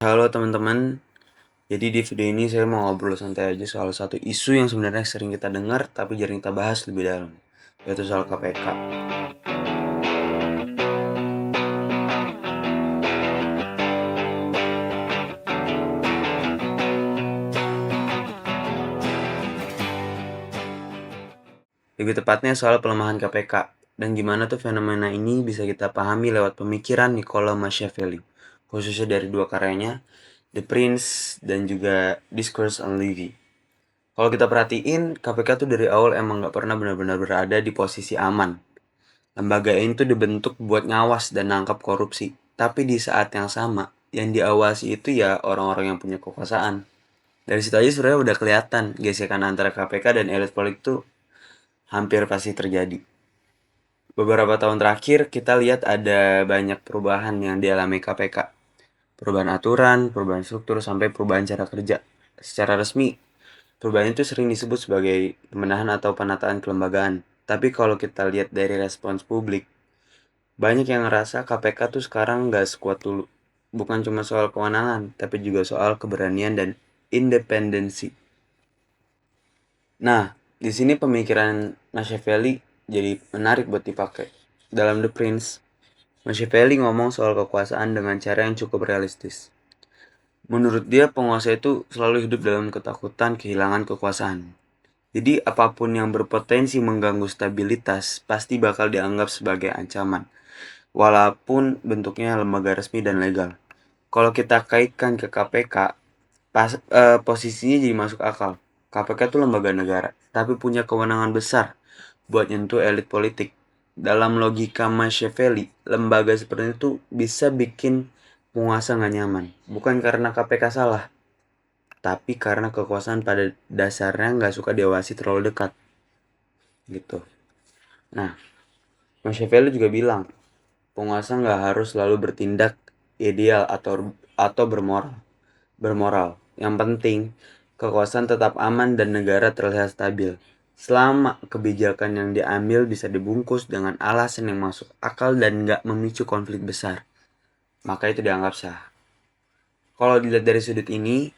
Halo teman-teman, jadi di video ini saya mau ngobrol santai aja soal satu isu yang sebenarnya sering kita dengar tapi jarang kita bahas lebih dalam, yaitu soal KPK. Lebih tepatnya soal pelemahan KPK, dan gimana tuh fenomena ini bisa kita pahami lewat pemikiran Niccolo Machiavelli, khususnya dari dua karyanya, The Prince dan juga Discourse on Livy. Kalau kita perhatiin, KPK tuh dari awal emang nggak pernah benar-benar berada di posisi aman. Lembaga ini tuh dibentuk buat ngawas dan nangkap korupsi. Tapi di saat yang sama, yang diawasi itu ya orang-orang yang punya kekuasaan. Dari situ aja sebenarnya udah kelihatan gesekan antara KPK dan elit politik tuh hampir pasti terjadi. Beberapa tahun terakhir kita lihat ada banyak perubahan yang dialami KPK. Perubahan aturan, perubahan struktur, sampai perubahan cara kerja. Secara resmi, perubahan itu sering disebut sebagai pemenahan atau penataan kelembagaan. Tapi kalau kita lihat dari respons publik, banyak yang ngerasa KPK tuh sekarang nggak sekuat dulu. Bukan cuma soal kewenangan, tapi juga soal keberanian dan independensi. Nah, di sini pemikiran Machiavelli jadi menarik buat dipakai. Dalam The Prince, Machiavelli ngomong soal kekuasaan dengan cara yang cukup realistis. Menurut dia, penguasa itu selalu hidup dalam ketakutan kehilangan kekuasaan. Jadi, apapun yang berpotensi mengganggu stabilitas pasti bakal dianggap sebagai ancaman, walaupun bentuknya lembaga resmi dan legal. Kalau kita kaitkan ke KPK, posisinya jadi masuk akal. KPK itu lembaga negara, tapi punya kewenangan besar buat nyentuh elit politik. Dalam logika Machiavelli, lembaga seperti itu bisa bikin penguasa nggak nyaman. Bukan karena KPK salah, tapi karena kekuasaan pada dasarnya nggak suka diawasi terlalu dekat. Gitu. Nah, Machiavelli juga bilang, penguasa nggak harus selalu bertindak ideal atau bermoral. Yang penting, kekuasaan tetap aman dan negara terlihat stabil. Selama kebijakan yang diambil bisa dibungkus dengan alasan yang masuk akal dan nggak memicu konflik besar, maka itu dianggap sah. Kalau dilihat dari sudut ini,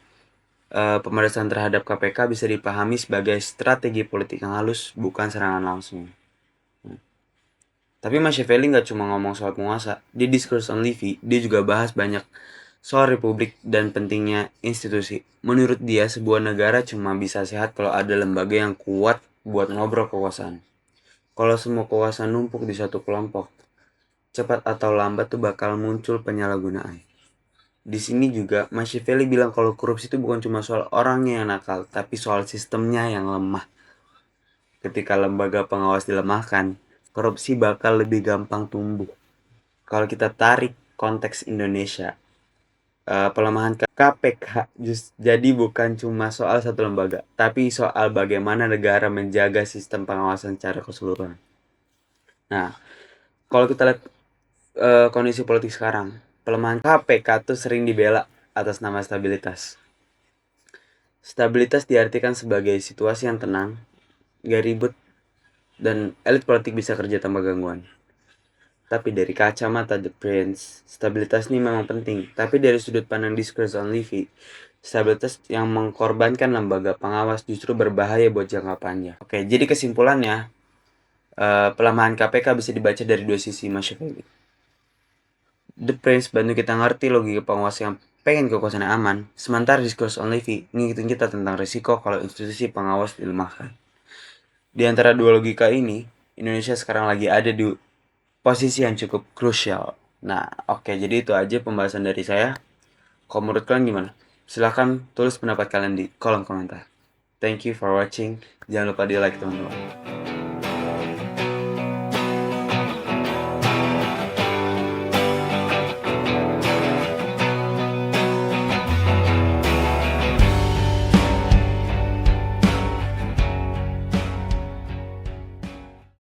pemeriksaan terhadap KPK bisa dipahami sebagai strategi politik yang halus, bukan serangan langsung. Tapi Machiavelli nggak cuma ngomong soal penguasa. Di Discourse on Livy, dia juga bahas banyak soal republik dan pentingnya institusi. Menurut dia, sebuah negara cuma bisa sehat kalau ada lembaga yang kuat buat ngobrol kekuasaan. Kalau semua kekuasaan numpuk di satu kelompok, cepat atau lambat tuh bakal muncul penyalahgunaan. Di sini juga Machiavelli bilang kalau korupsi itu bukan cuma soal orangnya yang nakal, tapi soal sistemnya yang lemah. Ketika lembaga pengawas dilemahkan, korupsi bakal lebih gampang tumbuh. Kalau kita tarik konteks Indonesia, pelemahan KPK jadi bukan cuma soal satu lembaga, tapi soal bagaimana negara menjaga sistem pengawasan secara keseluruhan. Nah, kalau kita lihat kondisi politik sekarang, pelemahan KPK tuh sering dibela atas nama stabilitas. Stabilitas diartikan sebagai situasi yang tenang, gak ribet, dan elit politik bisa kerja tanpa gangguan. Tapi dari kacamata The Prince, stabilitas ini memang penting. Tapi dari sudut pandang Discourse on Livy, stabilitas yang mengkorbankan lembaga pengawas justru berbahaya buat jangka panjang. Oke, jadi kesimpulannya, pelemahan KPK bisa dibaca dari dua sisi Machiavelli. The Prince bantu kita ngerti logika penguasa yang pengen kekuasaan aman, sementara Discourse on Livy ngingetin kita tentang risiko kalau institusi pengawas dilemahkan. Di antara dua logika ini, Indonesia sekarang lagi ada di posisi yang cukup krusial. Nah, oke, jadi itu aja pembahasan dari saya. Kalau menurut kalian gimana? Silahkan tulis pendapat kalian di kolom komentar. Thank you for watching. Jangan lupa di like teman-teman.